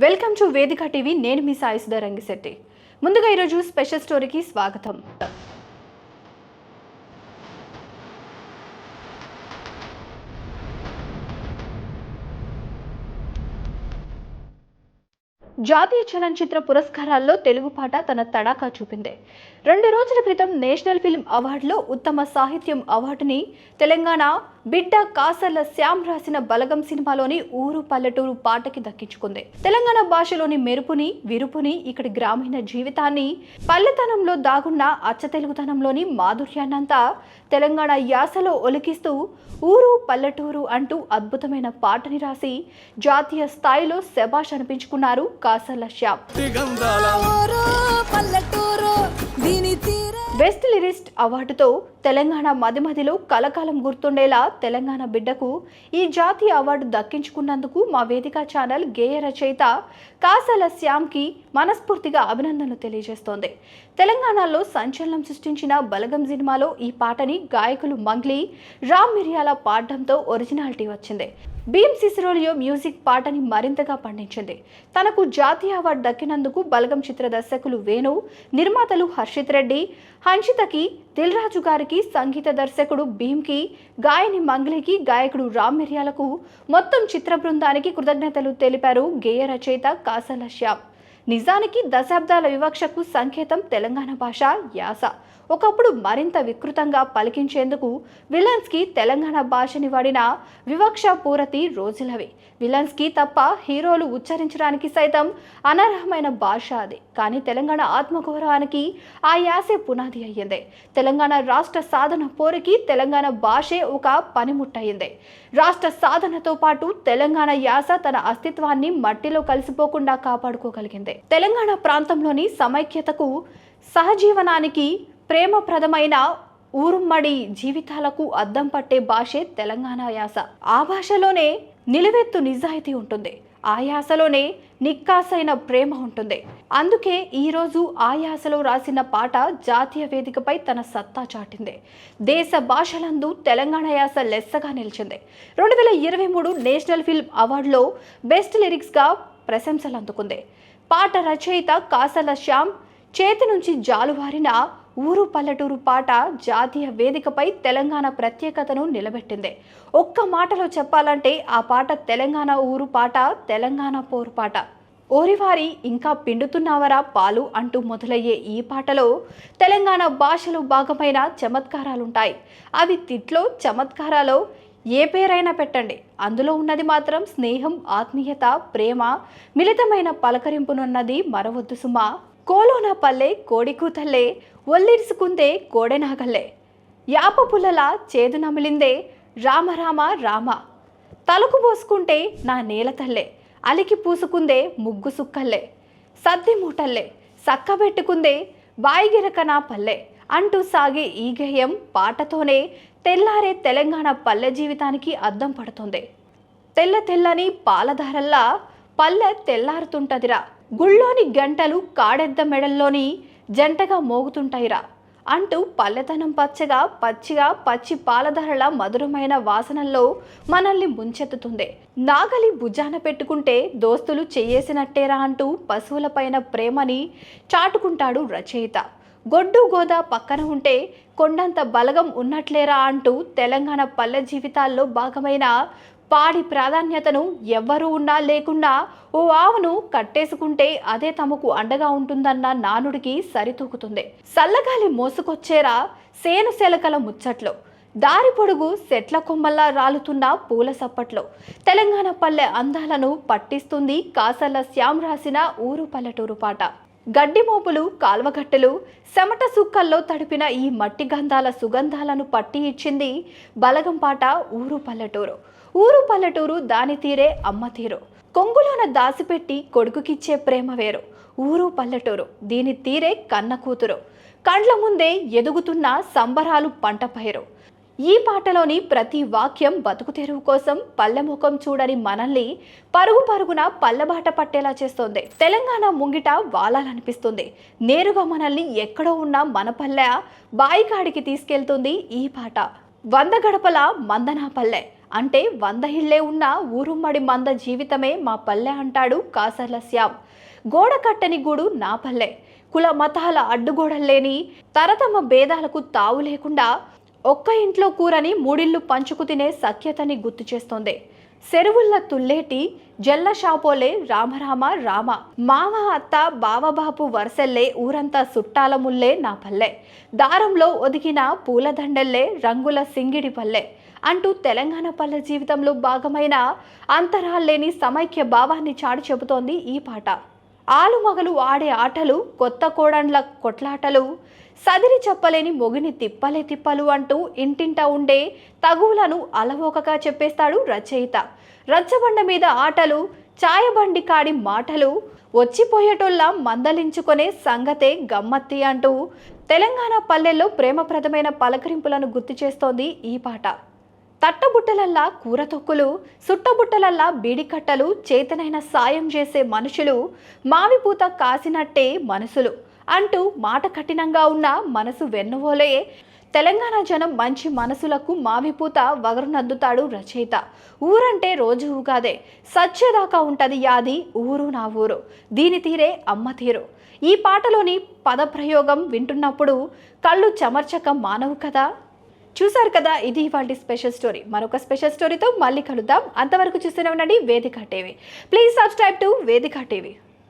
Welcome to వేదిక TV. నేను మీ సాయి సుధారంగిశెట్టి. ముందుగా ఈరోజు స్పెషల్ స్టోరీకి స్వాగతం. జాతీయ చలనచిత్ర పురస్కారాల్లో తెలుగు పాట తన తడాకా చూపింది. 2 రోజుల క్రితం నేషనల్ ఫిల్మ్ అవార్డులో ఉత్తమ సాహిత్యం అవార్డుని తెలంగాణ బిడ్డ కాసర్ల శ్యామ్ రాసిన బలగం సినిమాలోని ఊరు పల్లెటూరు పాటకి దక్కించుకుంది. తెలంగాణ భాషలోని మెరుపుని, విరుపుని, ఇక్కడి గ్రామీణ జీవితాన్ని, పల్లెతనంలో దాగున్న అచ్చతెలుగుతనంలోని మాధుర్యాన్నంతా తెలంగాణ యాసలో ఒలికిస్తూ ఊరు పల్లెటూరు అంటూ అద్భుతమైన పాటని రాసి జాతీయ స్థాయిలో శభాష్ అనిపించుకున్నారు కాసర్ల శ్యామ్. బెస్ట్ లిరిస్ట్ అవార్డుతో తెలంగాణ మదిమదిలో కలకాలం గుర్తుండేలా తెలంగాణ బిడ్డకు ఈ జాతీయ అవార్డు దక్కించుకున్నందుకు మా వేదిక ఛానల్ గేయ రచయిత కాసర్ల శ్యామ్కి మనస్ఫూర్తిగా అభినందనలు తెలియజేస్తోంది. తెలంగాణలో సంచలనం సృష్టించిన బలగం సినిమాలో ఈ పాటని గాయకులు మంగ్లీ, రామ్ మిరియాల పాడడంతో ఒరిజినాలిటీ వచ్చింది. భీమ్ సిసిరోలియో మ్యూజిక్ పాటని మరింతగా పండించింది. తనకు జాతీయ అవార్డు దక్కినందుకు బలగం చిత్ర దర్శకులు వేణు, నిర్మాతలు హర్షిత్ రెడ్డి, హన్షితకి, దిల్ రాజు గారికి, సంగీత దర్శకుడు భీమ్కి, గాయని మంగ్లీకి, గాయకుడు రామ్ మిరియాలకు, మొత్తం చిత్ర బృందానికి కృతజ్ఞతలు తెలిపారు గేయ రచయిత కాసర్ల శ్యామ్. నిజానికి దశాబ్దాల వివక్షకు సంకేతం తెలంగాణ భాష, యాస. ఒకప్పుడు మరింత వికృతంగా పలికించేందుకు విలన్స్కి తెలంగాణ భాషని వాడిన వివక్ష పూరతి రోజులవి. విలన్స్కి తప్ప హీరోలు ఉచ్చరించడానికి సైతం అనర్హమైన భాష అది. కానీ తెలంగాణ ఆత్మగౌరవానికి ఆ యాసే పునాది అయ్యింది. తెలంగాణ రాష్ట్ర సాధన పోరుకి తెలంగాణ భాషే ఒక పనిముట్టయింది. రాష్ట్ర సాధనతో పాటు తెలంగాణ యాస తన అస్తిత్వాన్ని మట్టిలో కలిసిపోకుండా కాపాడుకోగలిగింది. తెలంగాణ ప్రాంతంలోని సమైక్యతకు, సహజీవనానికి, ప్రేమప్రదమైన ఊరుమ్మడి జీవితాలకు అద్దం పట్టే భాషే తెలంగాణ యాస. ఆ భాషలోనే నిలువెత్తు నిజాయితీ ఉంటుంది. ఆ యాసలోనే నిక్కాసైన ప్రేమ ఉంటుంది. అందుకే ఈరోజు ఆ యాసలో రాసిన పాట జాతీయ వేదికపై తన సత్తా చాటింది. దేశ భాషలందు తెలంగాణ యాస లెస్సగా నిలిచింది. 2023 నేషనల్ ఫిల్మ్ అవార్డులో బెస్ట్ లిరిక్స్గా ప్రశంసలు అందుకుంది. పాట రచయిత కాసర్ల శ్యామ్ చేతి నుంచి జాలువారిన ఊరు పల్లెటూరు పాట జాతీయ వేదికపై తెలంగాణ ప్రత్యేకతను నిలబెట్టింది. ఒక్క మాటలో చెప్పాలంటే ఆ పాట తెలంగాణ ఊరు పాట, తెలంగాణ పోరు పాట. ఓరివారి ఇంకా పిండుతున్నావరా పాలు అంటూ మొదలయ్యే ఈ పాటలో తెలంగాణ భాషలో భాగమైన చమత్కారాలుంటాయి. అవి తిట్లో, చమత్కారాలో ఏ పేరైనా పెట్టండి, అందులో ఉన్నది మాత్రం స్నేహం, ఆత్మీయత, ప్రేమ, మిళితమైన పలకరింపునున్నది మరవద్దు సుమా. కోలోన పల్లె కోడి కూతల్లే, ఒల్లిరుసుకుందే కోడెనాగల్లే, యాప పుల్లల చేదు నమిలిందే రామరామ రామ, తలకు పోసుకుంటే నా నేల తల్లే, అలికి పూసుకుందే ముగ్గు సుక్కల్లే, సద్ది మూటల్లే సక్కబెట్టుకుందే బాయిగిరక నా పల్లె అంటూ సాగే ఈ గేయం పాటతోనే తెల్లారే తెలంగాణ పల్లె జీవితానికి అద్దం పడుతుంది. తెల్ల తెల్లని పాలధారల్లా పల్లె తెల్లారుతుంటదిరా, గుళ్ళోని గంటలు కాడెద్ద మెడల్లోని జంటగా మోగుతుంటాయిరా అంటూ పల్లెతనం పచ్చగా, పచ్చిగా, పచ్చి పాలధారల మధురమైన వాసనల్లో మనల్ని ముంచెత్తుతుంది. నాగలి భుజాన పెట్టుకుంటే దోస్తులు చెయ్యేసినట్టేరా అంటూ పశువులపైన ప్రేమని చాటుకుంటాడు రచయిత. గొడ్డు గోద పక్కన ఉంటే కొండంత బలగం ఉన్నట్లేరా అంటూ తెలంగాణ పల్లె జీవితాల్లో భాగమైన పాడి ప్రాధాన్యతను ఎవ్వరూ ఉన్నా లేకున్నా ఓ ఆవును కట్టేసుకుంటే అదే తమకు అండగా ఉంటుందన్న నానుడికి సరితూకుతుంది. సల్లగాలి మోసుకొచ్చేరా సేను సెలకల ముచ్చట్లో, దారి పొడుగు సెట్ల కొమ్మల్లా రాలుతున్న పూల సప్పట్లో తెలంగాణ పల్లె అందాలను పట్టిస్తుంది కాసర్ల శ్యామ్ రాసిన ఊరు పల్లెటూరు పాట. గడ్డి మోపులు, కాల్వగట్టెలు, చెమట సుక్కల్లో తడిపిన ఈ మట్టి గంధాల సుగంధాలను పట్టి ఇచ్చింది బలగం పాట ఊరు పల్లెటూరు. ఊరు పల్లెటూరు దాని తీరే అమ్మ తీరు, కొంగులోన దాసిపెట్టి కొడుకుకిచ్చే ప్రేమ వేరు. ఊరు పల్లెటూరు దీని తీరే కన్న కూతురు, కండ్ల ముందే ఎదుగుతున్న సంబరాలు పంట పైరు. ఈ పాటలోని ప్రతి వాక్యం బతుకు తెరువు కోసం పల్లె ముఖం చూడని మనల్ని పరుగు పరుగున పల్లెబాట పట్టేలా చేస్తోంది. తెలంగాణ ముంగిట వాలాలనిపిస్తుంది. నేరుగా మనల్ని ఎక్కడో ఉన్న మన పల్లె బాయికాడికి తీసుకెళ్తుంది ఈ పాట. వంద గడపల మందనా పల్లె అంటే 100 ఇళ్లే ఉన్న ఊరుమ్మడి మంద జీవితమే మా పల్లె అంటాడు కాసర్ల శ్యామ్. గోడ కట్టని గూడు నా పల్లె, కుల మతాల అడ్డుగోడల్లేని తరతమ భేదాలకు తావు లేకుండా ఒక్క ఇంట్లో కూరని మూడిళ్లు పంచుకు తినే సఖ్యతని గుర్తు చేస్తోంది. సెరువుల్ల తుల్లేటి జల్ల షాపోలే రామరామ రామ, మామ అత్త బావబాపు వరసల్లే ఊరంతా సుట్టాల ముల్లే నా పల్లె, దారంలో ఒదిగిన పూలదండల్లే రంగుల సింగిడి పల్లె అంటూ తెలంగాణ పల్లె జీవితంలో భాగమైన అంతరాల్లేని సమైక్య భావాన్ని చాటి చెబుతోంది ఈ పాట. ఆలుమగలు ఆడే ఆటలు, కొత్త కోడండ్ల కొట్లాటలు, సదిరి చెప్పలేని మొగిని తిప్పలే తిప్పలు అంటూ ఇంటింటా ఉండే తగువులను అలవోకగా చెప్పేస్తాడు రచయిత. రచ్చబండ మీద ఆటలు, ఛాయబండి కాడి మాటలు, వచ్చిపోయేటోళ్ళ మందలించుకునే సంగతే గమ్మత్తి అంటూ తెలంగాణ పల్లెల్లో ప్రేమప్రదమైన పలకరింపులను గుర్తు చేస్తోంది ఈ పాట. తట్టబుట్టలల్లా కూర తొక్కులు, సుట్టబుట్టలల్లా బీడికట్టలు, చేతనైన సాయం చేసే మనుషులు, మావిపూత కాసినట్టే మనసులు అంటూ మాట కఠినంగా ఉన్న మనసు వెన్నువోలే తెలంగాణ జనం మంచి మనసులకు మావిపూత వగరునద్దుతాడు రచయిత. ఊరంటే రోజు ఊగాదే, సచ్చేదాకా ఉంటది యాది ఊరు నా ఊరు, దీని తీరే అమ్మ తీరు. ఈ పాటలోని పదప్రయోగం వింటున్నప్పుడు కళ్ళు చెమర్చక మానవు కదా. చూసారు కదా, ఇది ఇవాల్టి స్పెషల్ స్టోరీ. మరొక స్పెషల్ స్టోరీతో మళ్ళీ కలుద్దాం. అంతవరకు చూస్తూనే ఉండండి వేదిక టీవీ. ప్లీజ్ సబ్స్క్రైబ్ టు వేదిక టీవీ.